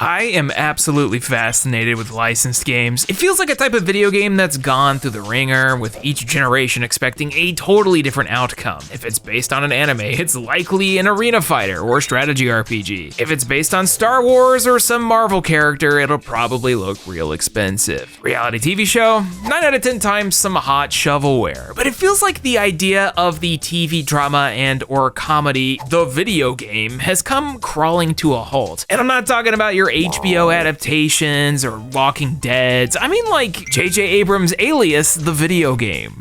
I am absolutely fascinated with licensed games. It feels like a type of video game that's gone through the ringer, with each generation expecting a totally different outcome. If it's based on an anime, it's likely an arena fighter or strategy RPG. If it's based on Star Wars or some Marvel character, it'll probably look real expensive. Reality TV show? 9 out of 10 times some hot shovelware. But it feels like the idea of the TV drama and or comedy, the video game, has come crawling to a halt. And I'm not talking about your HBO adaptations or Walking Deads. I mean like J.J. Abrams' Alias, the video game.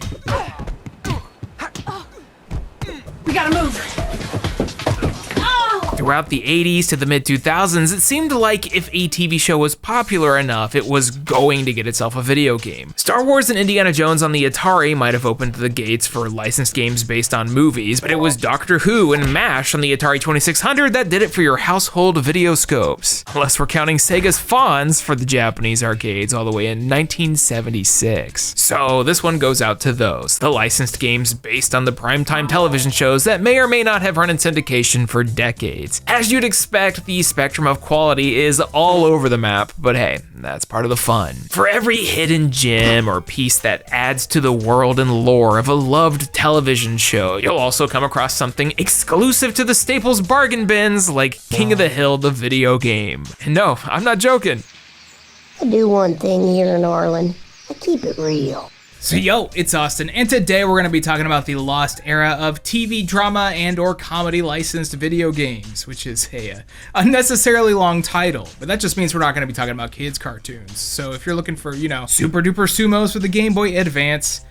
We gotta move. Throughout the 80s to the mid-2000s, it seemed like if a TV show was popular enough, it was going to get itself a video game. Star Wars and Indiana Jones on the Atari might have opened the gates for licensed games based on movies, but it was Doctor Who and MASH on the Atari 2600 that did it for your household videoscopes. Unless we're counting Sega's Fonz for the Japanese arcades all the way in 1976. So this one goes out to those, the licensed games based on the primetime television shows that may or may not have run in syndication for decades. As you'd expect, the spectrum of quality is all over the map, but hey, that's part of the fun. For every hidden gem or piece that adds to the world and lore of a loved television show, you'll also come across something exclusive to the Staples bargain bins like King of the Hill, the video game. And no, I'm not joking. I do one thing here in Arlen. I keep it real. So yo, it's Austin, and today we're going to be talking about the lost era of TV drama and or comedy licensed video games, which is a unnecessarily long title, but that just means we're not going to be talking about kids' cartoons. So if you're looking for, super duper sumos for the Game Boy Advance,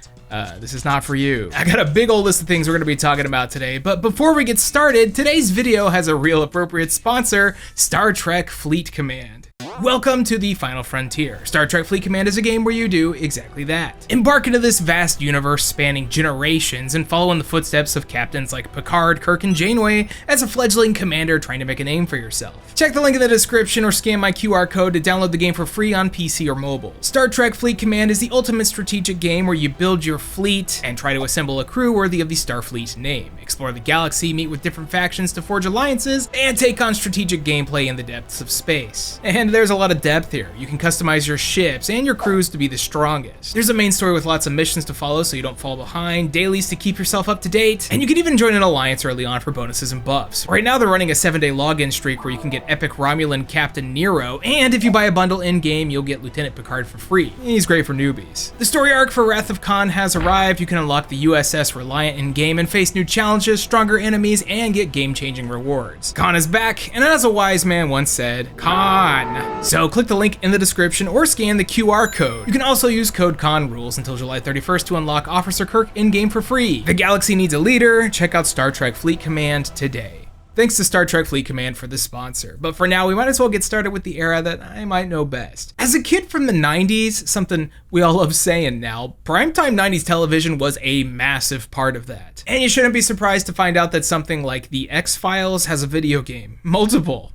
this is not for you. I got a big old list of things we're going to be talking about today, but before we get started, today's video has a real appropriate sponsor, Star Trek Fleet Command. Welcome to the Final Frontier. Star Trek Fleet Command is a game where you do exactly that. Embark into this vast universe spanning generations and follow in the footsteps of captains like Picard, Kirk, and Janeway as a fledgling commander trying to make a name for yourself. Check the link in the description or scan my QR code to download the game for free on PC or mobile. Star Trek Fleet Command is the ultimate strategic game where you build your fleet and try to assemble a crew worthy of the Starfleet name. Explore the galaxy, meet with different factions to forge alliances, and take on strategic gameplay in the depths of space. And there's a lot of depth here. You can customize your ships and your crews to be the strongest. There's a main story with lots of missions to follow so you don't fall behind, dailies to keep yourself up to date, and you can even join an alliance early on for bonuses and buffs. Right now they're running a 7-day login streak where you can get epic Romulan Captain Nero, and if you buy a bundle in-game, you'll get Lieutenant Picard for free. He's great for newbies. The story arc for Wrath of Khan has arrived. You can unlock the USS Reliant in-game and face new challenges, stronger enemies, and get game-changing rewards. Khan is back, and as a wise man once said, Khan. So click the link in the description or scan the QR code. You can also use code CON rules until July 31st to unlock Officer Kirk in-game for free. The galaxy needs a leader. Check out Star Trek Fleet Command today. Thanks to Star Trek Fleet Command for this sponsor. But for now, we might as well get started with the era that I might know best. As a kid from the 90s, something we all love saying now, primetime 90s television was a massive part of that. And you shouldn't be surprised to find out that something like The X-Files has a video game. Multiple.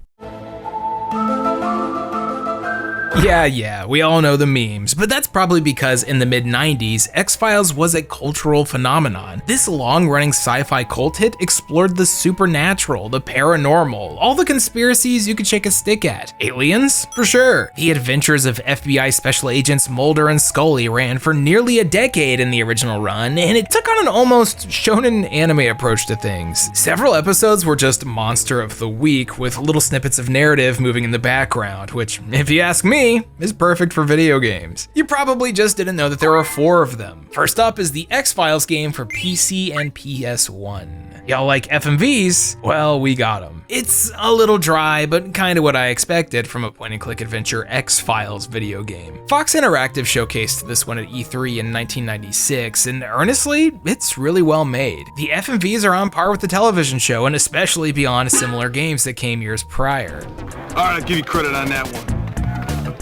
Yeah, we all know the memes, but that's probably because in the mid-90s, X-Files was a cultural phenomenon. This long-running sci-fi cult hit explored the supernatural, the paranormal, all the conspiracies you could shake a stick at. Aliens? For sure. The adventures of FBI special agents Mulder and Scully ran for nearly a decade in the original run, and it took on an almost shonen anime approach to things. Several episodes were just monster of the week, with little snippets of narrative moving in the background, which, if you ask me, is perfect for video games. You probably just didn't know that there are 4 of them. First up is the X-Files game for PC and PS1. Y'all like FMVs? Well, we got them. It's a little dry, but kinda what I expected from a point-and-click adventure X-Files video game. Fox Interactive showcased this one at E3 in 1996, and honestly, it's really well made. The FMVs are on par with the television show, and especially beyond similar games that came years prior. All right, I'll give you credit on that one.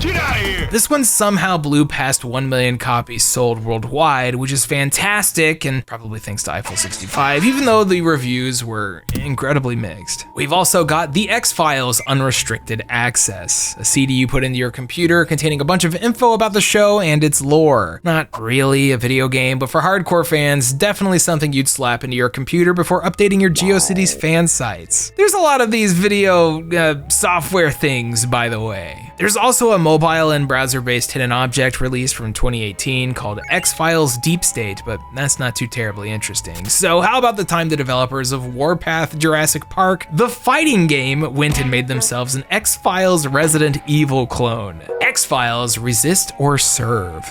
Get out of here! This one somehow blew past 1 million copies sold worldwide, which is fantastic, and probably thanks to Eiffel 65, even though the reviews were incredibly mixed. We've also got the X-Files Unrestricted Access, a CD you put into your computer containing a bunch of info about the show and its lore. Not really a video game, but for hardcore fans, definitely something you'd slap into your computer before updating your GeoCities fan sites. There's a lot of these video software things, by the way. There's also a mobile and browser-based hidden object release from 2018 called X-Files Deep State, but that's not too terribly interesting. So how about the time the developers of Warpath Jurassic Park, the fighting game, went and made themselves an X-Files Resident Evil clone? X-Files Resist or Serve.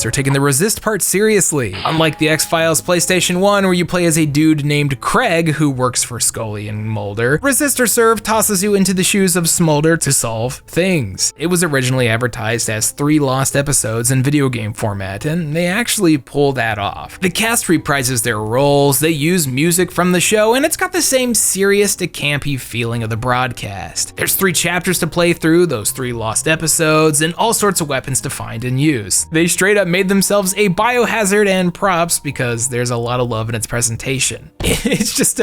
They're taking the resist part seriously. Unlike the X-Files PlayStation 1, where you play as a dude named Craig who works for Scully and Mulder, Resist or Serve tosses you into the shoes of Smolder to solve things. It was originally advertised as 3 lost episodes in video game format, and they actually pull that off. The cast reprises their roles, they use music from the show, and it's got the same serious to campy feeling of the broadcast. There's 3 chapters to play through those 3 lost episodes, and all sorts of weapons to find and use. They straight up made themselves a biohazard and props because there's a lot of love in its presentation. It's just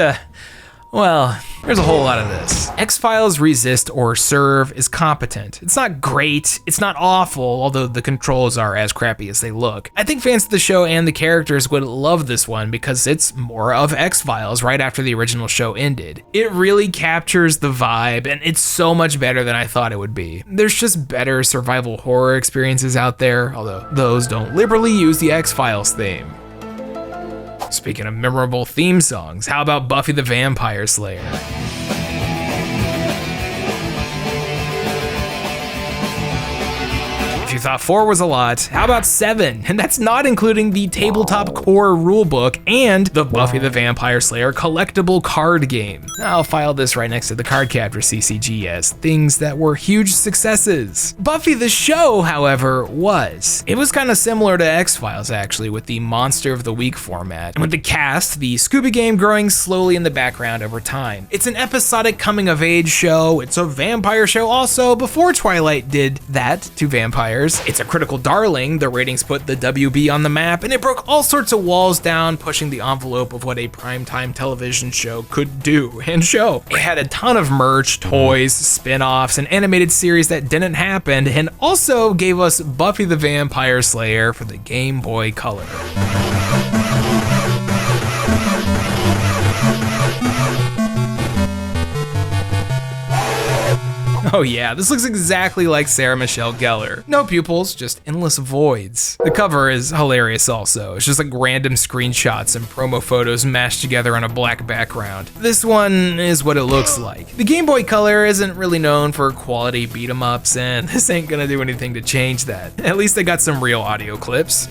well, there's a whole lot of this. X-Files Resist or Serve is competent. It's not great, it's not awful, although the controls are as crappy as they look. I think fans of the show and the characters would love this one because it's more of X-Files right after the original show ended. It really captures the vibe, and it's so much better than I thought it would be. There's just better survival horror experiences out there, although those don't liberally use the X-Files theme. Speaking of memorable theme songs, how about Buffy the Vampire Slayer? If you thought 4 was a lot, how about 7? And that's not including the tabletop core rulebook and the Buffy the Vampire Slayer collectible card game. I'll file this right next to the card captor CCG as things that were huge successes. Buffy the show, however, was. It was kind of similar to X-Files actually, with the Monster of the Week format, and with the cast, the Scooby game growing slowly in the background over time. It's an episodic coming of age show, it's a vampire show also, before Twilight did that to vampires. It's a critical darling, the ratings put the WB on the map, and it broke all sorts of walls down, pushing the envelope of what a primetime television show could do and show. It had a ton of merch, toys, spin-offs, an animated series that didn't happen, and also gave us Buffy the Vampire Slayer for the Game Boy Color. Oh yeah, this looks exactly like Sarah Michelle Gellar. No pupils, just endless voids. The cover is hilarious also. It's just like random screenshots and promo photos mashed together on a black background. This one is what it looks like. The Game Boy Color isn't really known for quality beat 'em ups, and this ain't gonna do anything to change that. At least they got some real audio clips.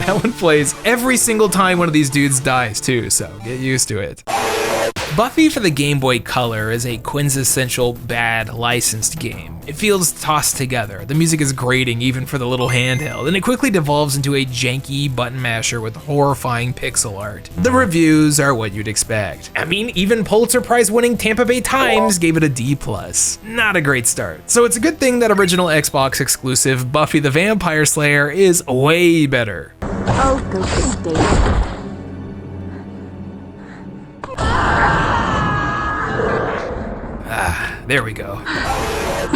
That one plays every single time one of these dudes dies too, so get used to it. Buffy for the Game Boy Color is a quintessential bad licensed game. It feels tossed together, the music is grating even for the little handheld, and it quickly devolves into a janky button masher with horrifying pixel art. The reviews are what you'd expect. I mean, even Pulitzer Prize winning Tampa Bay Times gave it a D+. Not a great start. So it's a good thing that original Xbox exclusive Buffy the Vampire Slayer is way better. Oh, go to state. There we go.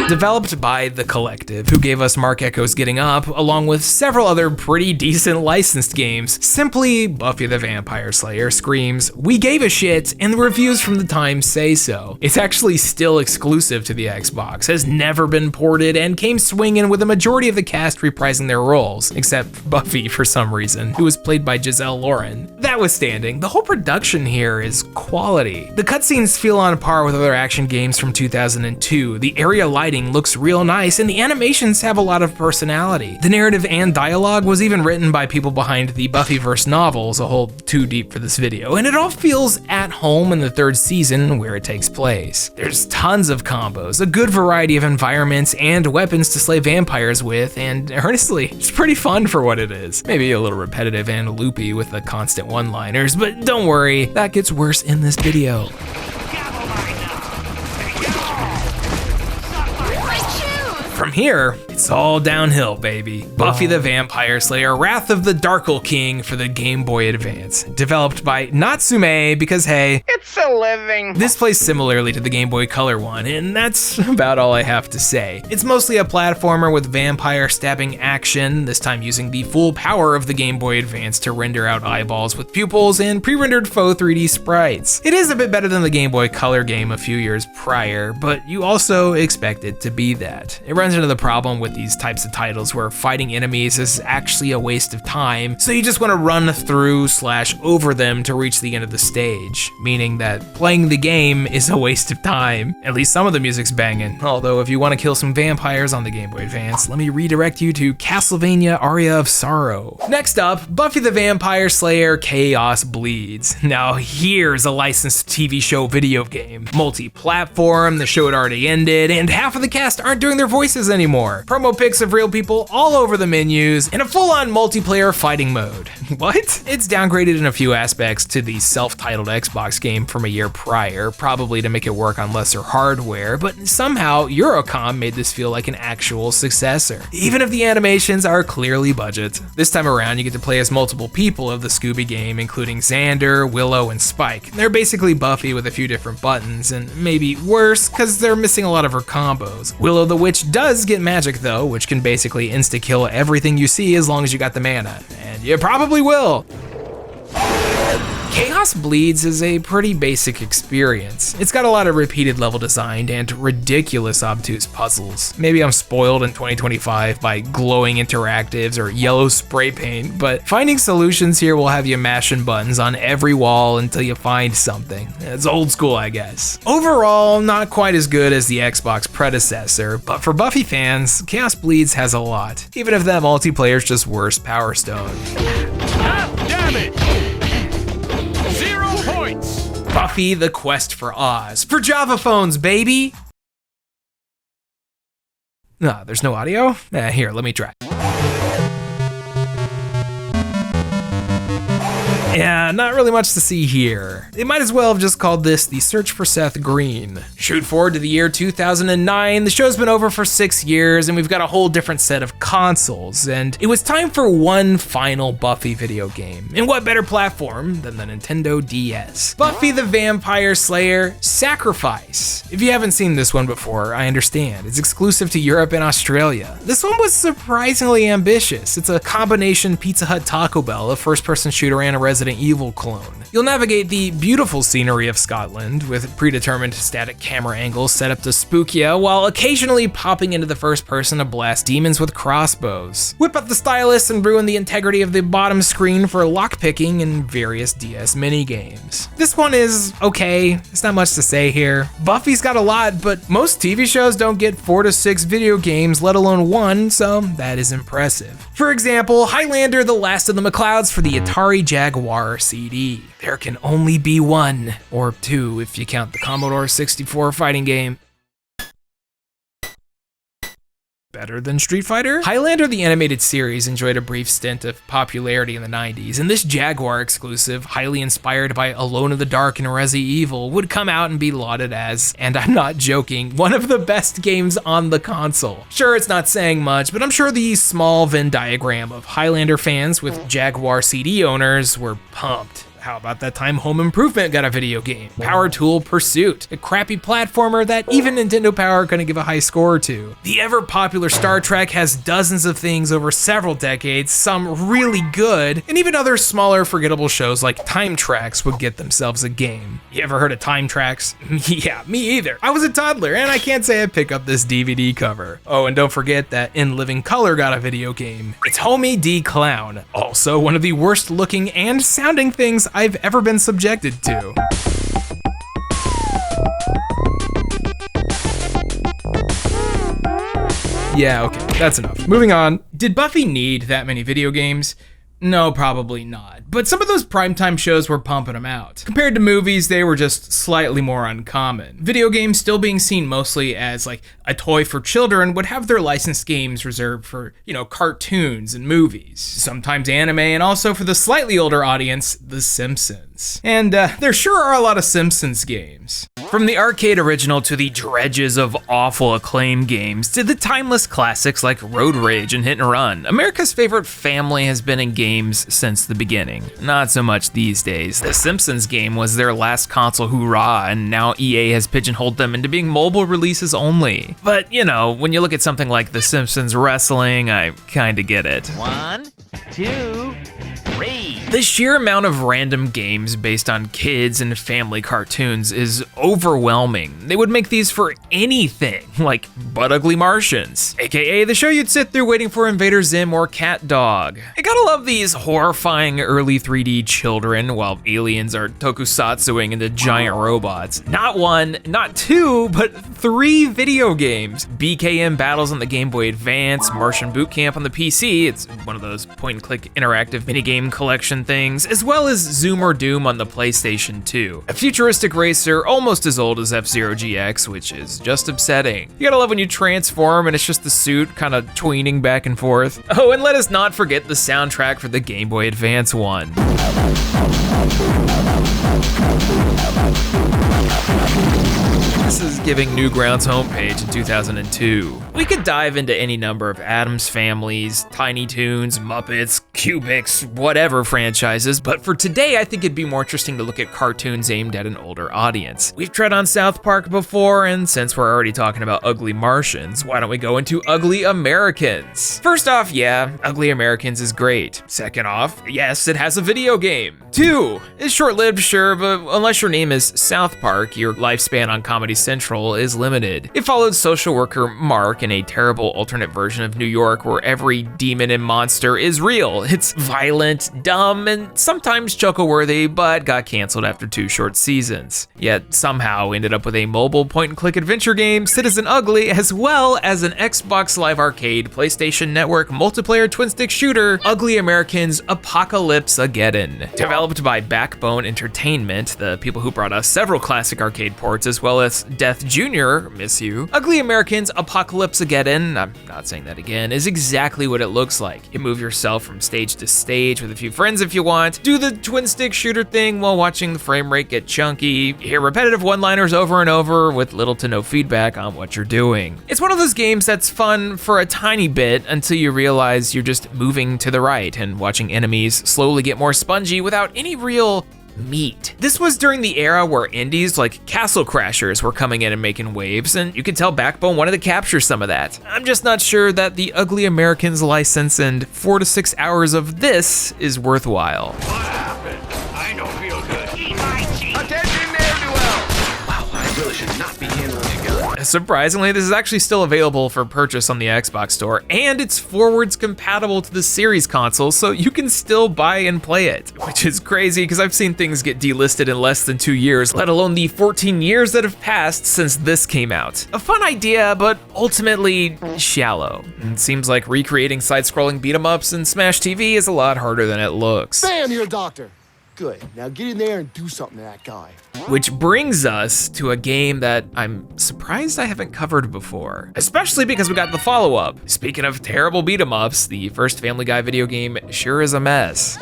Developed by The Collective, who gave us Mark Echo's Getting Up, along with several other pretty decent licensed games. Simply, Buffy the Vampire Slayer screams, "We gave a shit," and the reviews from the time say so. It's actually still exclusive to the Xbox, has never been ported, and came swinging with a majority of the cast reprising their roles, except Buffy for some reason, who was played by Giselle Lauren. Notwithstanding, the whole production here is quality. The cutscenes feel on par with other action games from 2000 2002. The area lighting looks real nice, and the animations have a lot of personality. The narrative and dialogue was even written by people behind the Buffyverse novels, a whole too deep for this video, and it all feels at home in the 3rd season where it takes place. There's tons of combos, a good variety of environments and weapons to slay vampires with, and honestly, it's pretty fun for what it is. Maybe a little repetitive and loopy with the constant one-liners, but don't worry, that gets worse in this video. From here, it's all downhill, baby. Buffy the Vampire Slayer, Wrath of the Darkle King for the Game Boy Advance. Developed by Natsume because, hey, it's a living. This plays similarly to the Game Boy Color one, and that's about all I have to say. It's mostly a platformer with vampire stabbing action, this time using the full power of the Game Boy Advance to render out eyeballs with pupils and pre-rendered faux 3D sprites. It is a bit better than the Game Boy Color game a few years prior, but you also expect it to be that. It runs into the problem with these types of titles where fighting enemies is actually a waste of time, so you just want to run through / over them to reach the end of the stage, meaning that playing the game is a waste of time. At least some of the music's banging, although if you want to kill some vampires on the Game Boy Advance, let me redirect you to Castlevania Aria of Sorrow. Next up, Buffy the Vampire Slayer Chaos Bleeds. Now here's a licensed TV show video game. Multi-platform, the show had already ended, and half of the cast aren't doing their voices anymore. Promo pics of real people all over the menus, and a full-on multiplayer fighting mode. What? It's downgraded in a few aspects to the self-titled Xbox game from a year prior, probably to make it work on lesser hardware, but somehow Eurocom made this feel like an actual successor, even if the animations are clearly budget. This time around, you get to play as multiple people of the Scooby game, including Xander, Willow, and Spike. They're basically Buffy with a few different buttons, and maybe worse, because they're missing a lot of her combos. Willow the Witch does get magic though, which can basically insta-kill everything you see as long as you got the mana, and you probably will. Chaos Bleeds is a pretty basic experience. It's got a lot of repeated level design and ridiculous obtuse puzzles. Maybe I'm spoiled in 2025 by glowing interactives or yellow spray paint, but finding solutions here will have you mashing buttons on every wall until you find something. It's old school, I guess. Overall, not quite as good as the Xbox predecessor, but for Buffy fans, Chaos Bleeds has a lot, even if that multiplayer's just worse Power Stone. Ah, damn it! Buffy the Quest for Oz. For Java phones, baby! There's no audio? Here, let me try. Yeah, not really much to see here. They might as well have just called this The Search for Seth Green. Shoot forward to the year 2009, the show's been over for 6 years, and we've got a whole different set of consoles, and it was time for one final Buffy video game. And what better platform than the Nintendo DS? Buffy the Vampire Slayer Sacrifice. If you haven't seen this one before, I understand. It's exclusive to Europe and Australia. This one was surprisingly ambitious. It's a combination Pizza Hut Taco Bell, a first-person shooter, and a Resident Evil clone. You'll navigate the beautiful scenery of Scotland with predetermined static camera angles set up to spook you, while occasionally popping into the first person to blast demons with crossbows. Whip up the stylus and ruin the integrity of the bottom screen for lockpicking and various DS minigames. This one is okay, there's not much to say here. Buffy's got a lot, but most TV shows don't get 4 to 6 video games, let alone one, so that is impressive. For example, Highlander: The Last of the McClouds for the Atari Jaguar CD. There can only be one, or two if you count the Commodore 64 fighting game. Better than Street Fighter? Highlander the animated series enjoyed a brief stint of popularity in the 90s, and this Jaguar exclusive, highly inspired by Alone in the Dark and Resident Evil, would come out and be lauded as, and I'm not joking, one of the best games on the console. Sure, it's not saying much, but I'm sure the small Venn diagram of Highlander fans with Jaguar CD owners were pumped. How about that time Home Improvement got a video game? Power Tool Pursuit, a crappy platformer that even Nintendo Power couldn't give a high score to. The ever popular Star Trek has dozens of things over several decades, some really good, and even other smaller forgettable shows like Time Trax would get themselves a game. You ever heard of Time Trax? Yeah, me either. I was a toddler and I can't say I'd pick up this DVD cover. Oh, and don't forget that In Living Color got a video game. It's Homie D Clown, also one of the worst looking and sounding things I've ever been subjected to. Yeah, okay, that's enough. Moving on. Did Buffy need that many video games? No, probably not. But some of those primetime shows were pumping them out. Compared to movies, they were just slightly more uncommon. Video games, still being seen mostly as like a toy for children, would have their licensed games reserved for, cartoons and movies. Sometimes anime, and also for the slightly older audience, The Simpsons. And there sure are a lot of Simpsons games. From the arcade original to the dredges of awful Acclaim games, to the timeless classics like Road Rage and Hit and Run, America's favorite family has been in games since the beginning. Not so much these days. The Simpsons game was their last console hoorah, and now EA has pigeonholed them into being mobile releases only. But, when you look at something like The Simpsons Wrestling, I kinda get it. 1, 2, 3. The sheer amount of random games based on kids and family cartoons is overwhelming. They would make these for anything, like Butt Ugly Martians, aka the show you'd sit through waiting for Invader Zim or Cat Dog. I gotta love these horrifying early 3D children while aliens are tokusatsuing into giant robots. Not one, not two, but 3 video games. BKM Battles on the Game Boy Advance, Martian Boot Camp on the PC, it's one of those point-and-click interactive minigame collection things, as well as Zoom or Doom on the PlayStation 2. A futuristic racer almost as old as F-Zero GX, which is just upsetting. You gotta love when you transform and it's just the suit kind of tweening back and forth. Oh, and let us not forget the soundtrack for the Game Boy Advance one. This is giving Newgrounds homepage in 2002. We could dive into any number of Addams Families, Tiny Toons, Muppets, Cubics, whatever franchises, but for today I think it'd be more interesting to look at cartoons aimed at an older audience. We've tread on South Park before, and since we're already talking about Ugly Martians, why don't we go into Ugly Americans? First off, yeah, Ugly Americans is great. Second off, yes, it has a video game. 2, it's short-lived, sure, but unless your name is South Park, your lifespan on Comedy Central is limited. It followed social worker Mark in a terrible alternate version of New York where every demon and monster is real. It's violent, dumb, and sometimes chuckle-worthy, but got canceled after 2 short seasons. Yet somehow ended up with a mobile point-and-click adventure game, Citizen Ugly, as well as an Xbox Live Arcade, PlayStation Network multiplayer twin-stick shooter, Ugly Americans Apocalypse-Ageddon. Developed by Backbone Entertainment, the people who brought us several classic arcade ports, as well as Death Jr., miss you. Ugly Americans Apocalypse-Ageddon, I'm not saying that again, is exactly what it looks like. You move yourself from stage to stage with a few friends if you want, do the twin stick shooter thing while watching the frame rate get chunky, you hear repetitive one-liners over and over with little to no feedback on what you're doing. It's one of those games that's fun for a tiny bit until you realize you're just moving to the right and watching enemies slowly get more spongy without any real meat. This was during the era where indies like Castle Crashers were coming in and making waves, and you could tell Backbone wanted to capture some of that. I'm just not sure that the Ugly Americans license and 4 to 6 hours of this is worthwhile. What happened? I don't feel good. Eat my cheese. Attention, ne'er-do-well. Wow, I really should not be handling a gun. Surprisingly, this is actually still available for purchase on the Xbox Store, and it's forwards compatible to the series console, so you can still buy and play it, which is crazy because I've seen things get delisted in less than 2 years, let alone the 14 years that have passed since this came out. A fun idea, but ultimately shallow. It seems like recreating side-scrolling beat-em-ups in Smash TV is a lot harder than it looks. Bam, you're a doctor. Good. Now get in there and do something to that guy. Which brings us to a game that I'm surprised I haven't covered before, especially because we got the follow-up. Speaking of terrible beat-em-ups, the first Family Guy video game sure is a mess.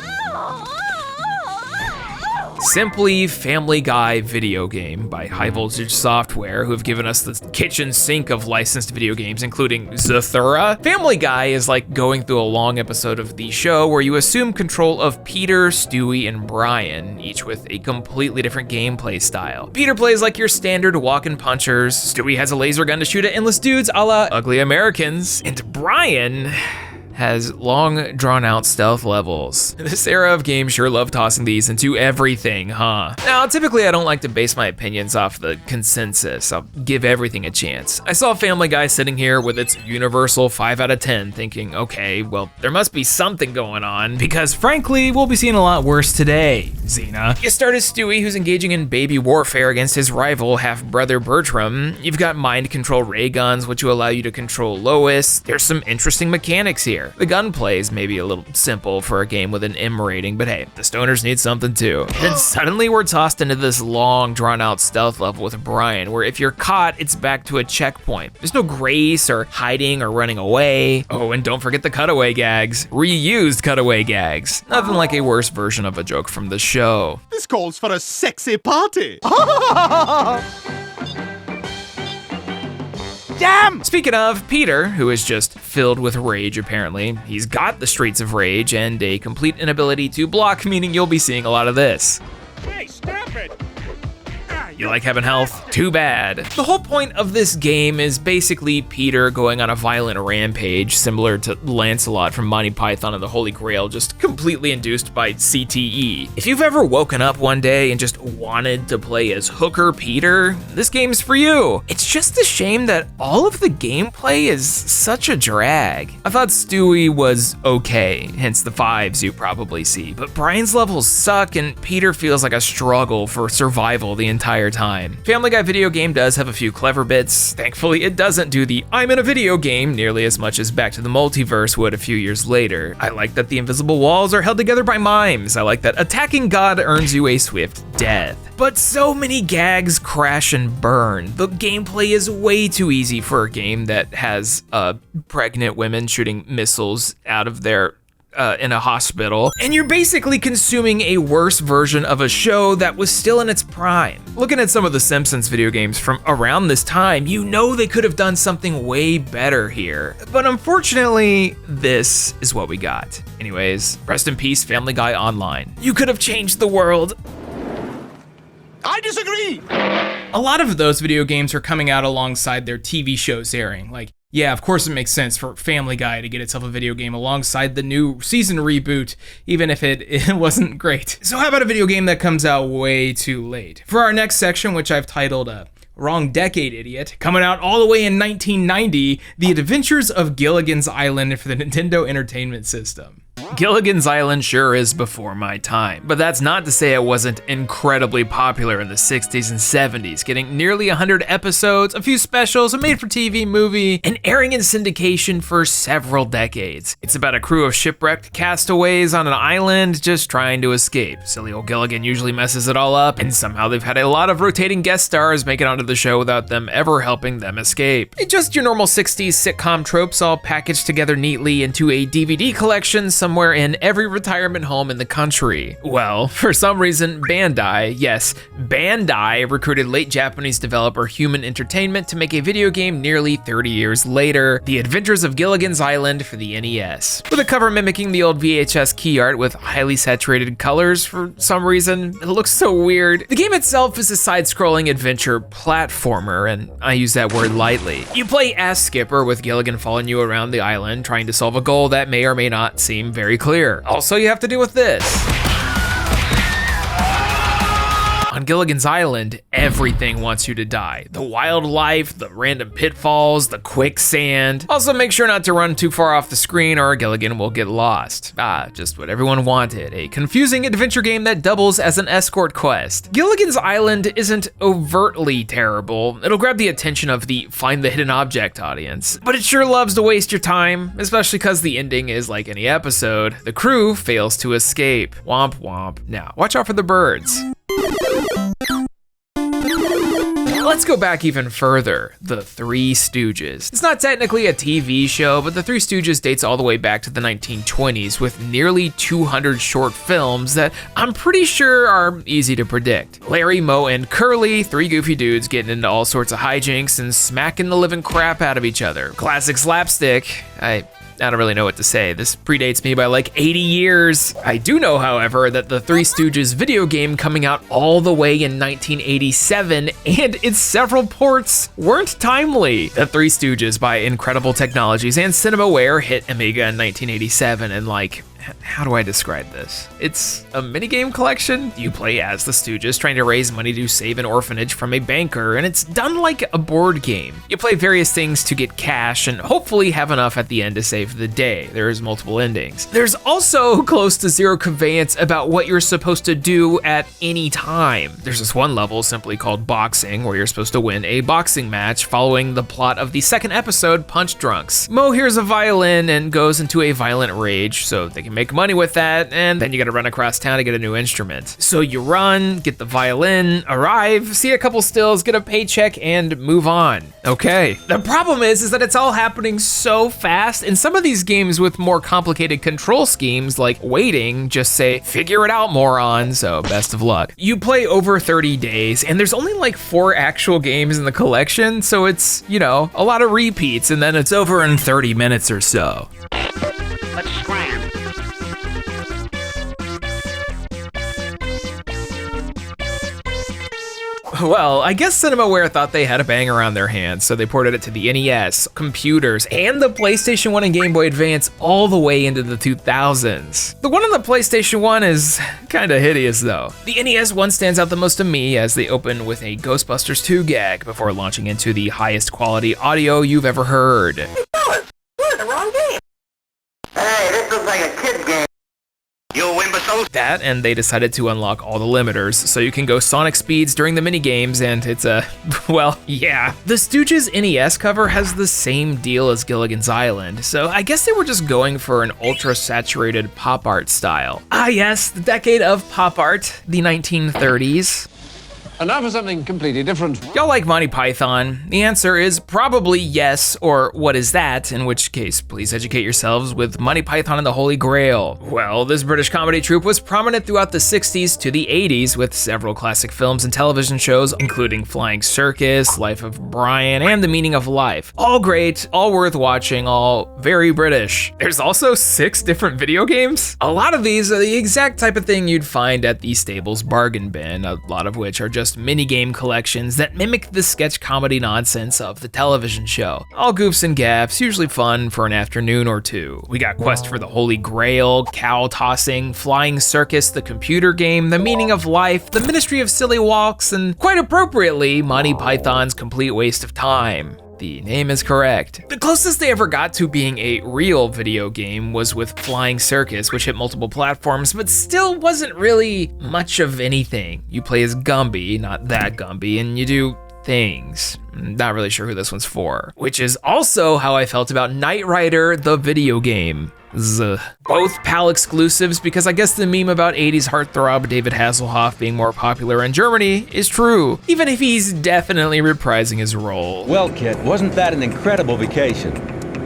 Simply Family Guy video game by High Voltage Software, who have given us the kitchen sink of licensed video games, including Zathura. Family Guy is like going through a long episode of the show where you assume control of Peter, Stewie, and Brian, each with a completely different gameplay style. Peter plays like your standard walk-in punchers, Stewie has a laser gun to shoot at endless dudes a la Ugly Americans, and Brian has long, drawn-out stealth levels. This era of games sure love tossing these into everything, huh? Now, typically I don't like to base my opinions off the consensus. I'll give everything a chance. I saw Family Guy sitting here with its universal 5 out of 10 thinking, okay, well, there must be something going on, Because frankly, we'll be seeing a lot worse today, Xena. you start as Stewie, who's engaging in baby warfare against his rival, half-brother Bertram. You've got mind-control ray guns, which will allow you to control Lois. There's some interesting mechanics here. The gunplay is maybe a little simple for a game with an M rating, but hey, the stoners need something too. And then suddenly we're tossed into this long, drawn-out stealth level with Brian, where if you're caught, it's back to a checkpoint. There's no grace or hiding or running away. Oh, and don't forget the cutaway gags. Reused cutaway gags. Nothing like a worse version of a joke from the show. This calls for a sexy party. Damn! Speaking of, Peter, who is just filled with rage apparently, he's got the Streets of Rage and a complete inability to block, meaning you'll be seeing a lot of this. Hey, stop it! You like having health? Too bad. The whole point of this game is basically Peter going on a violent rampage, similar to Lancelot from Monty Python and the Holy Grail, just completely induced by CTE. If you've ever woken up one day and just wanted to play as Hooker Peter, this game's for you. It's just a shame that all of the gameplay is such a drag. I thought Stewie was okay, hence the 5s you probably see, but Brian's levels suck and Peter feels like a struggle for survival the entire time. Family Guy video game does have a few clever bits. Thankfully, it doesn't do the I'm in a video game nearly as much as Back to the Multiverse would a few years later. I like that the invisible walls are held together by mimes. I like that attacking God earns you a swift death. But so many gags crash and burn. The gameplay is way too easy for a game that has pregnant women shooting missiles out of their in a hospital, and you're basically consuming a worse version of a show that was still in its prime. Looking at some of the Simpsons video games from around this time, you know they could have done something way better here. But unfortunately, this is what we got. Anyways, rest in peace, Family Guy Online. You could have changed the world. I disagree! A lot of those video games are coming out alongside their TV shows airing. Like, yeah, of course it makes sense for Family Guy to get itself a video game alongside the new season reboot, even if it wasn't great. So how about a video game that comes out way too late? For our next section, which I've titled Wrong Decade, Idiot, coming out all the way in 1990, The Adventures of Gilligan's Island for the Nintendo Entertainment System. Gilligan's Island sure is before my time, but that's not to say it wasn't incredibly popular in the 60s and 70s, getting nearly 100 episodes, a few specials, a made-for-TV movie, and airing in syndication for several decades. It's about a crew of shipwrecked castaways on an island just trying to escape. Silly old Gilligan usually messes it all up, and somehow they've had a lot of rotating guest stars make it onto the show without them ever helping them escape. It's just your normal 60s sitcom tropes all packaged together neatly into a DVD collection somewhere in every retirement home in the country. Well, for some reason, Bandai, yes, Bandai recruited late Japanese developer Human Entertainment to make a video game nearly 30 years later, The Adventures of Gilligan's Island for the NES. With a cover mimicking the old VHS key art with highly saturated colors for some reason, it looks so weird. The game itself is a side-scrolling adventure platformer, and I use that word lightly. You play as Skipper with Gilligan following you around the island, trying to solve a goal that may or may not seem very clear. Also, you have to deal with this. On Gilligan's Island, everything wants you to die. The wildlife, the random pitfalls, the quicksand. Also, make sure not to run too far off the screen or Gilligan will get lost. Just what everyone wanted. A confusing adventure game that doubles as an escort quest. Gilligan's Island isn't overtly terrible. It'll grab the attention of the find the hidden object audience. But it sure loves to waste your time, especially because the ending is like any episode. The crew fails to escape. Womp womp. Now, watch out for the birds. Let's go back even further. The Three Stooges. It's not technically a TV show, but The Three Stooges dates all the way back to the 1920s with nearly 200 short films that I'm pretty sure are easy to predict. Larry, Moe, and Curly, three goofy dudes getting into all sorts of hijinks and smacking the living crap out of each other. Classic slapstick. I don't really know what to say. This predates me by like 80 years. I do know, however, that the Three Stooges video game coming out all the way in 1987 and its several ports weren't timely. The Three Stooges by Incredible Technologies and Cinemaware hit Amiga in 1987, and like, how do I describe this? It's a minigame collection. You play as the Stooges trying to raise money to save an orphanage from a banker, and it's done like a board game. You play various things to get cash and hopefully have enough at the end to save the day. There's multiple endings. There's also close to zero conveyance about what you're supposed to do at any time. There's this one level simply called Boxing, where you're supposed to win a boxing match following the plot of the second episode, Punch Drunks. Mo hears a violin and goes into a violent rage so they can make money with that, and then you gotta run across town to get a new instrument. So you run, get the violin, arrive, see a couple stills, get a paycheck, and move on. Okay. The problem is that it's all happening so fast, and some of these games with more complicated control schemes like waiting just say, figure it out, moron, so best of luck. You play over 30 days, and there's only like 4 actual games in the collection, so it's, you know, a lot of repeats, and then it's over in 30 minutes or so. Let's scram. Well, I guess Cinemaware thought they had a banger on their hands, so they ported it to the NES, computers, and the PlayStation 1 and Game Boy Advance all the way into the 2000s. The one on the PlayStation 1 is kinda hideous though. The NES one stands out the most to me as they open with a Ghostbusters 2 gag before launching into the highest quality audio you've ever heard. We're in the wrong game. Hey, this looks like a kid's game. You imbeciles. That, and they decided to unlock all the limiters, so you can go sonic speeds during the minigames, and it's a, well, yeah. The Stooges NES cover has the same deal as Gilligan's Island, so I guess they were just going for an ultra-saturated pop art style. Ah yes, the decade of pop art, the 1930s. And now for something completely different. Y'all like Monty Python? The answer is probably yes, or what is that? In which case, please educate yourselves with Monty Python and the Holy Grail. Well, this British comedy troupe was prominent throughout the 60s to the 80s with several classic films and television shows, including Flying Circus, Life of Brian, and The Meaning of Life. All great, all worth watching, all very British. There's also 6 different video games. A lot of these are the exact type of thing you'd find at the Staples bargain bin, a lot of which are just minigame collections that mimic the sketch comedy nonsense of the television show. All goofs and gaffs, usually fun for an afternoon or two. We got Quest for the Holy Grail, Cow Tossing, Flying Circus, the computer game, The Meaning of Life, The Ministry of Silly Walks, and quite appropriately, Monty Python's Complete Waste of Time. The name is correct. The closest they ever got to being a real video game was with Flying Circus, which hit multiple platforms, but still wasn't really much of anything. You play as Gumby, not that Gumby, and you do things. Not really sure who this one's for. Which is also how I felt about Knight Rider, the video game. Both PAL exclusives, because I guess the meme about 80s heartthrob David Hasselhoff being more popular in Germany is true, even if he's definitely reprising his role. Well, kid, wasn't that an incredible vacation?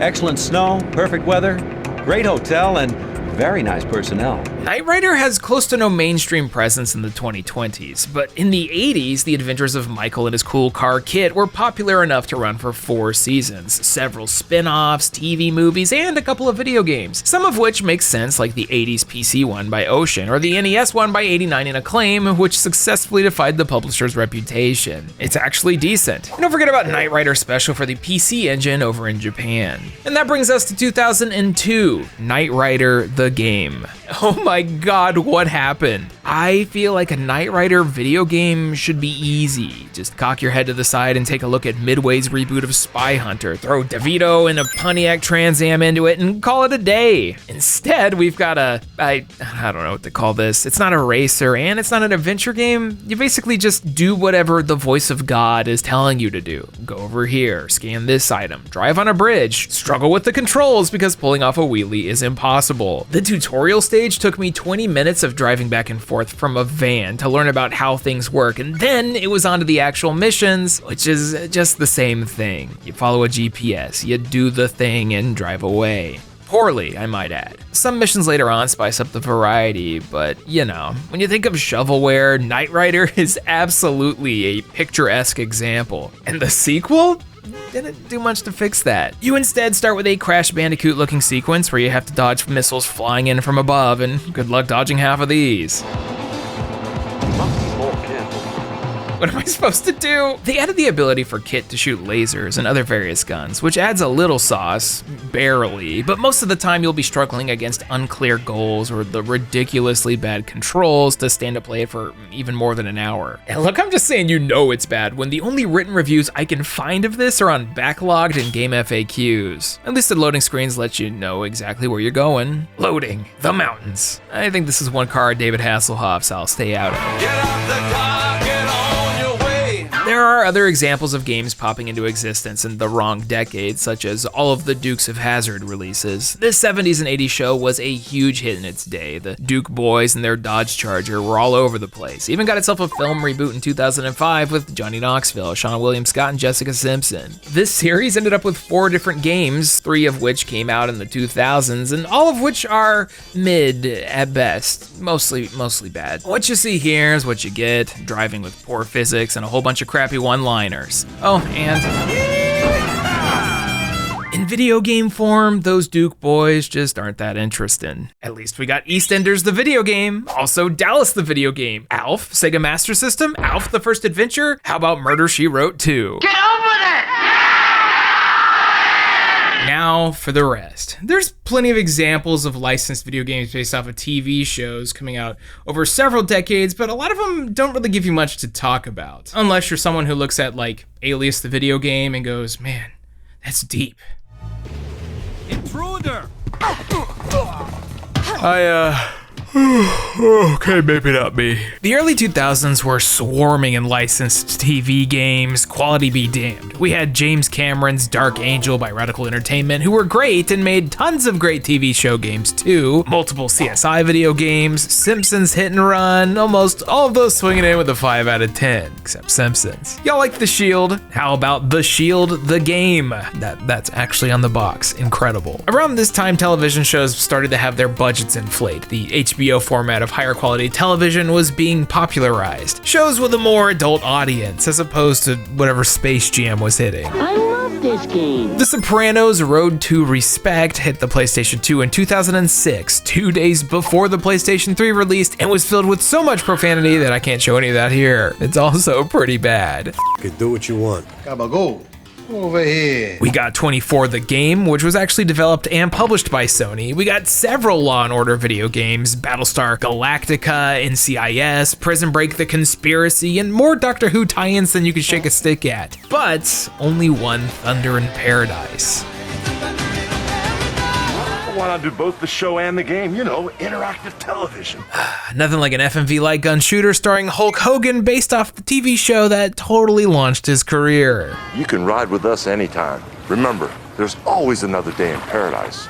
Excellent snow, perfect weather, great hotel, and very nice personnel. Knight Rider has close to no mainstream presence in the 2020s, but in the 80s, the adventures of Michael and his cool car Kit were popular enough to run for 4 seasons, several spin-offs, TV movies, and a couple of video games, some of which make sense, like the 80s PC one by Ocean, or the NES one by 89 and Acclaim, which successfully defied the publisher's reputation. It's actually decent. And don't forget about Knight Rider Special for the PC Engine over in Japan. And that brings us to 2002, Knight Rider the game. Oh my god, what happened? I feel like a Knight Rider video game should be easy. Just cock your head to the side and take a look at Midway's reboot of Spy Hunter, throw DeVito and a Pontiac Trans Am into it, and call it a day. Instead, we've got I don't know what to call this. It's not a racer and it's not an adventure game. You basically just do whatever the voice of God is telling you to do. Go over here, scan this item, drive on a bridge, struggle with the controls because pulling off a wheelie is impossible. The tutorial stage took me 20 minutes of driving back and forth from a van to learn about how things work, and then it was on to the actual missions, which is just the same thing. You follow a GPS, you do the thing, and drive away. Poorly, I might add. Some missions later on spice up the variety, but you know, when you think of shovelware, Knight Rider is absolutely a picturesque example. And the sequel? didn't do much to fix that. You instead start with a Crash Bandicoot looking sequence where you have to dodge missiles flying in from above, and good luck dodging half of these. What am I supposed to do? They added the ability for Kit to shoot lasers and other various guns, which adds a little sauce, barely, but most of the time you'll be struggling against unclear goals or the ridiculously bad controls to stand to play it for even more than an hour. And look, I'm just saying you know it's bad when the only written reviews I can find of this are on backlogged and game FAQs. At least the loading screens let you know exactly where you're going. Loading, the mountains. I think this is one car David Hasselhoff's I'll stay out of. Get out the car, get on your way. There are other examples of games popping into existence in the wrong decade, such as all of the Dukes of Hazzard releases. The 70s and 80s show was a huge hit in its day. The Duke boys and their Dodge Charger were all over the place. Even got itself a film reboot in 2005 with Johnny Knoxville, Sean William Scott, and Jessica Simpson. This series ended up with 4 different games, 3 of which came out in the 2000s, and all of which are mid at best, mostly bad. What you see here is what you get, driving with poor physics and a whole bunch of crappy one-liners. Oh, and in video game form, those Duke boys just aren't that interesting. At least we got EastEnders the video game, also Dallas the video game, Alf, Sega Master System, Alf the First Adventure, how about Murder, She Wrote 2? Get over it! Now for the rest. There's plenty of examples of licensed video games based off of TV shows coming out over several decades, but a lot of them don't really give you much to talk about. Unless you're someone who looks at like Alias the video game and goes, man, that's deep. Intruder! Okay, maybe not me. The early 2000s were swarming in licensed TV games, quality be damned. We had James Cameron's Dark Angel by Radical Entertainment, who were great and made tons of great TV show games too. Multiple CSI video games, Simpsons Hit and Run, almost all of those swinging in with a 5 out of 10, except Simpsons. Y'all like The Shield? How about The Shield, the game? That's actually on the box, incredible. Around this time, television shows started to have their budgets inflate. The HBO format of higher quality television was being popularized. Shows with a more adult audience as opposed to whatever Space Jam was hitting. I love this game. The Sopranos Road to Respect hit the PlayStation 2 in 2006, 2 days before the PlayStation 3 released, and was filled with so much profanity that I can't show any of that here. It's also pretty bad. You can do what you want. Gabagool. Over here. We got 24 the game, which was actually developed and published by Sony. We got several Law & Order video games, Battlestar Galactica, NCIS, Prison Break The Conspiracy, and more Doctor Who tie-ins than you could shake a stick at. But only one Thunder in Paradise. Why not do both the show and the game? You know, interactive television. Nothing like an FMV light gun shooter starring Hulk Hogan based off the TV show that totally launched his career. You can ride with us anytime. Remember, there's always another day in paradise.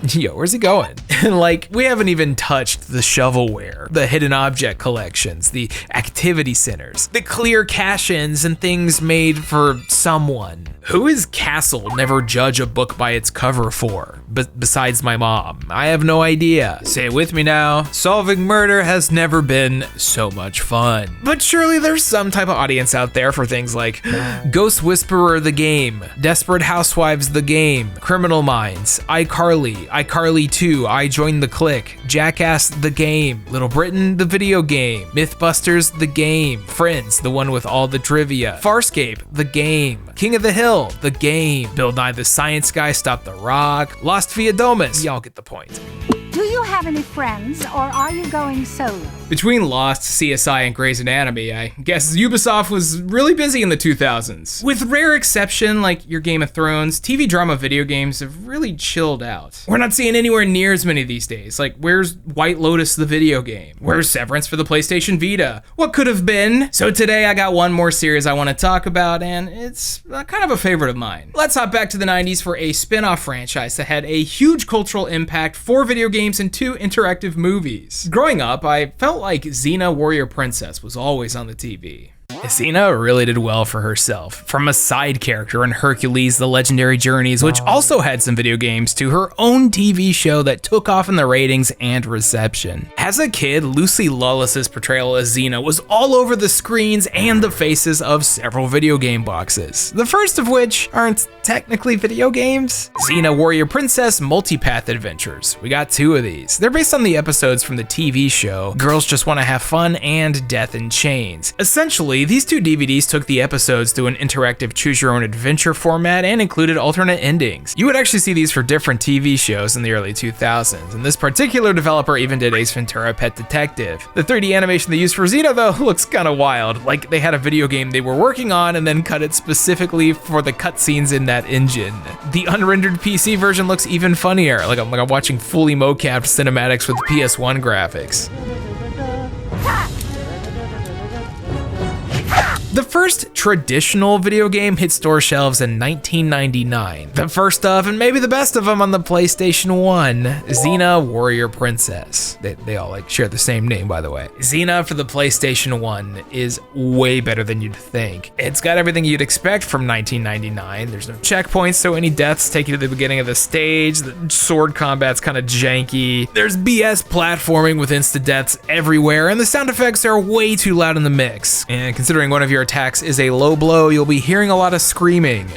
Yo, where's he going? Like, we haven't even touched the shovelware, the hidden object collections, the activity centers, the clear cash-ins and things made for someone. Who is Castle never judge a book by its cover for? Besides my mom. I have no idea. Say it with me now. Solving murder has never been so much fun. But surely there's some type of audience out there for things like Ghost Whisperer the game, Desperate Housewives the game, Criminal Minds, iCarly, iCarly 2, I Joined the Clique, Jackass the game, Little Britain the video game, Mythbusters the game, Friends, the one with all the trivia, Farscape the game, King of the Hill the game, Bill Nye the Science Guy Stop the Rock, Lost Via Domus, y'all get the point. Do you have any friends, or are you going solo? Between Lost, CSI, and Grey's Anatomy, I guess Ubisoft was really busy in the 2000s. With rare exception like your Game of Thrones, TV drama video games have really chilled out. We're not seeing anywhere near as many these days. Like, where's White Lotus the video game? Where's Severance for the PlayStation Vita? What could have been? So today I got one more series I want to talk about, and it's kind of a favorite of mine. Let's hop back to the 90s for a spin-off franchise that had a huge cultural impact, 4 video games and 2 interactive movies. Growing up, I felt like Xena Warrior Princess was always on the TV. Xena really did well for herself, from a side character in Hercules: The Legendary Journeys, which also had some video games, to her own TV show that took off in the ratings and reception. As a kid, Lucy Lawless's portrayal as Xena was all over the screens and the faces of several video game boxes, the first of which aren't technically video games. Xena Warrior Princess Multipath Adventures. We got 2 of these. They're based on the episodes from the TV show Girls Just Want to Have Fun and Death in Chains. Essentially, these 2 DVDs took the episodes to an interactive choose-your-own-adventure format and included alternate endings. You would actually see these for different TV shows in the early 2000s, and this particular developer even did Ace Ventura: Pet Detective. The 3D animation they used for Xena, though, looks kinda wild, like they had a video game they were working on and then cut it specifically for the cutscenes in that engine. The unrendered PC version looks even funnier, like I'm watching fully mocapped cinematics with PS1 graphics. The first traditional video game hit store shelves in 1999. The first of, and maybe the best of them, on the PlayStation 1, Xena Warrior Princess. They all share the same name, by the way. Xena for the PlayStation 1 is way better than you'd think. It's got everything you'd expect from 1999. There's no checkpoints, so any deaths take you to the beginning of the stage. The sword combat's kind of janky. There's BS platforming with insta-deaths everywhere, and the sound effects are way too loud in the mix. And considering one of your attacks is a low blow, you'll be hearing a lot of screaming.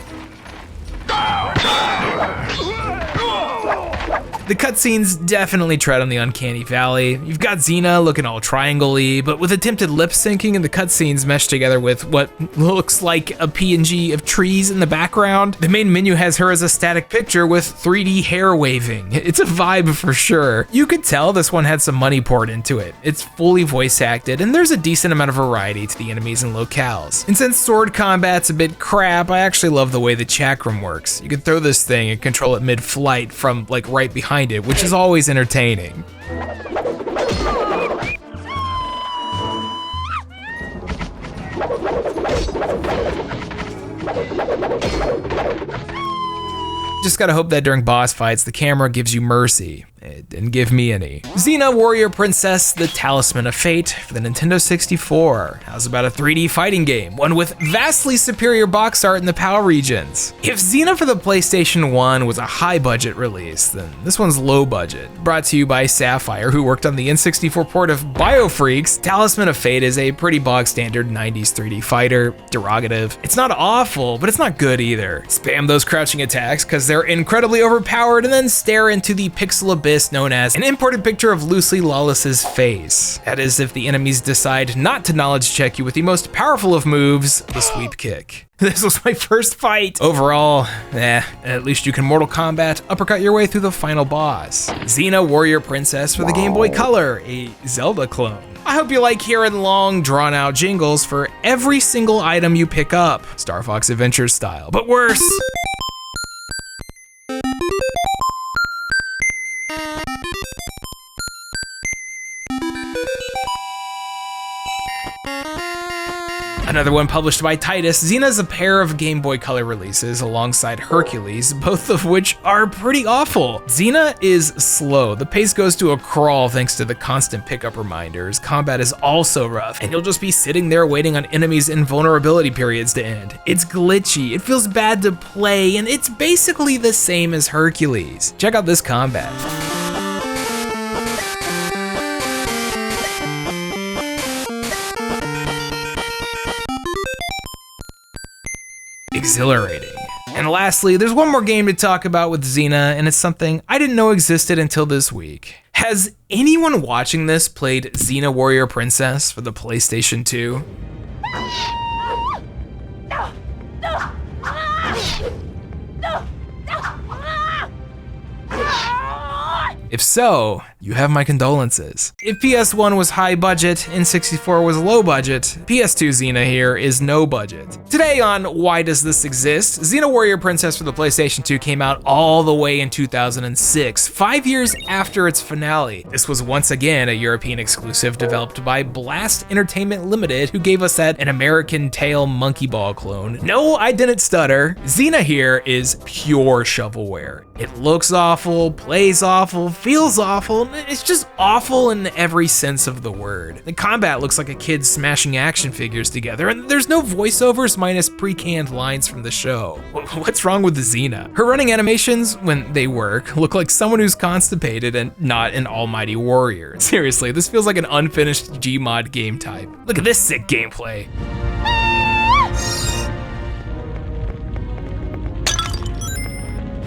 The cutscenes definitely tread on the uncanny valley. You've got Xena looking all triangle-y, but with attempted lip syncing, and the cutscenes meshed together with what looks like a PNG of trees in the background. The main menu has her as a static picture with 3D hair waving. It's a vibe for sure. You could tell this one had some money poured into it. It's fully voice acted, and there's a decent amount of variety to the enemies and locales. And since sword combat's a bit crap, I actually love the way the chakram works. You can throw this thing and control it mid-flight from right behind it, which is always entertaining. Just gotta hope that during boss fights, the camera gives you mercy. It didn't give me any. Xena Warrior Princess: The Talisman of Fate for the Nintendo 64. How's about a 3D fighting game? One with vastly superior box art in the PAL regions. If Xena for the PlayStation 1 was a high budget release, then this one's low budget. Brought to you by Sapphire, who worked on the N64 port of Biofreaks, Talisman of Fate is a pretty bog standard 90s 3D fighter. Derogative. It's not awful, but it's not good either. Spam those crouching attacks because they're incredibly overpowered, and then stare into the pixel abyss known as an imported picture of Lucy Lawless's face. That is, if the enemies decide not to knowledge check you with the most powerful of moves, the sweep kick. This was my first fight. Overall, at least you can Mortal Kombat uppercut your way through the final boss. Xena Warrior Princess for the Game Boy Color, a Zelda clone. I hope you like hearing long, drawn-out jingles for every single item you pick up, Star Fox Adventures style, but worse. Another one published by Titus, Xena's a pair of Game Boy Color releases alongside Hercules, both of which are pretty awful. Xena is slow. The pace goes to a crawl thanks to the constant pickup reminders. Combat is also rough, and you'll just be sitting there waiting on enemies' invulnerability periods to end. It's glitchy, it feels bad to play, and it's basically the same as Hercules. Check out this combat. Exhilarating. And lastly, there's one more game to talk about with Xena, and it's something I didn't know existed until this week. Has anyone watching this played Xena Warrior Princess for the PlayStation 2? If so, you have my condolences. If PS1 was high budget, N64 was low budget, PS2 Xena here is no budget. Today on Why Does This Exist? Xena Warrior Princess for the PlayStation 2 came out all the way in 2006, 5 years after its finale. This was once again a European exclusive developed by Blast Entertainment Limited, who gave us that An American Tail Monkey Ball clone. No, I didn't stutter. Xena here is pure shovelware. It looks awful, plays awful, feels awful. It's just awful in every sense of the word. The combat looks like a kid smashing action figures together, and there's no voiceovers minus pre-canned lines from the show. What's wrong with the Xena? Her running animations, when they work, look like someone who's constipated and not an almighty warrior. Seriously, this feels like an unfinished Gmod game type. Look at this sick gameplay.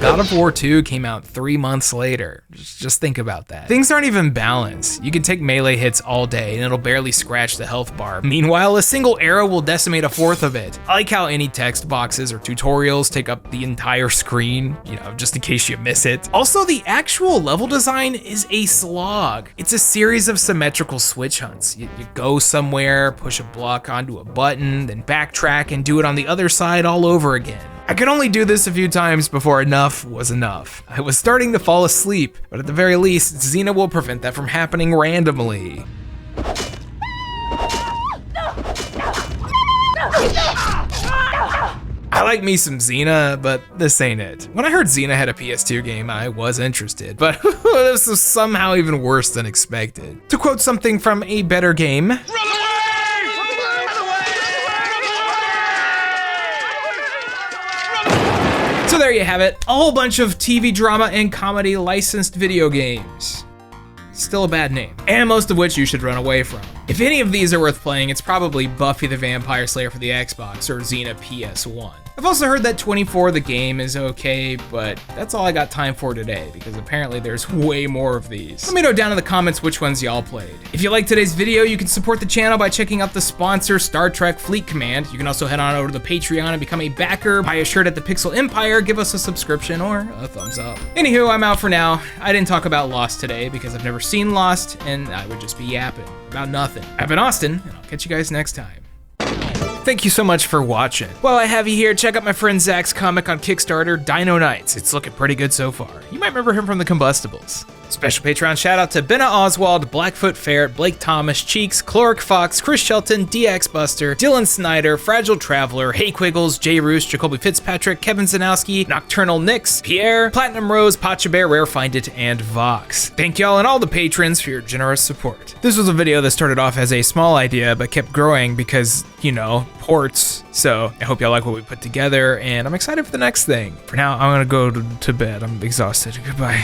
God of War 2 came out 3 months later. Just think about that. Things aren't even balanced. You can take melee hits all day and it'll barely scratch the health bar. Meanwhile, a single arrow will decimate a fourth of it. I like how any text boxes or tutorials take up the entire screen, just in case you miss it. Also, the actual level design is a slog. It's a series of symmetrical switch hunts. You go somewhere, push a block onto a button, then backtrack and do it on the other side all over again. I could only do this a few times before enough was enough. I was starting to fall asleep, but at the very least, Xena will prevent that from happening randomly. I like me some Xena, but this ain't it. When I heard Xena had a PS2 game, I was interested, but this was somehow even worse than expected. To quote something from a better game, so there you have it, a whole bunch of TV drama and comedy licensed video games. Still a bad name, and most of which you should run away from. If any of these are worth playing, it's probably Buffy the Vampire Slayer for the Xbox or Xena PS1. I've also heard that 24 the game is okay, but that's all I got time for today because apparently there's way more of these. Let me know down in the comments which ones y'all played. If you liked today's video, you can support the channel by checking out the sponsor, Star Trek Fleet Command. You can also head on over to the Patreon and become a backer, buy a shirt at the Pixel Empire, give us a subscription or a thumbs up. Anywho, I'm out for now. I didn't talk about Lost today because I've never seen Lost and I would just be yapping about nothing. I've been Austin, and I'll catch you guys next time. Thank you so much for watching. While I have you here, check out my friend Zach's comic on Kickstarter, Dino Nights. It's looking pretty good so far. You might remember him from the Combustibles. Special Patreon shout out to Benna Oswald, Blackfoot Ferret, Blake Thomas, Cheeks, Chloric Fox, Chris Shelton, DX Buster, Dylan Snyder, Fragile Traveler, Hey Quiggles, Jay Roos, Jacoby Fitzpatrick, Kevin Zanowski, Nocturnal Nix, Pierre, Platinum Rose, Pachabear, Rare Find It, and Vox. Thank y'all and all the patrons for your generous support. This was a video that started off as a small idea but kept growing because, ports. So I hope y'all like what we put together and I'm excited for the next thing. For now, I'm gonna go to bed. I'm exhausted. Goodbye.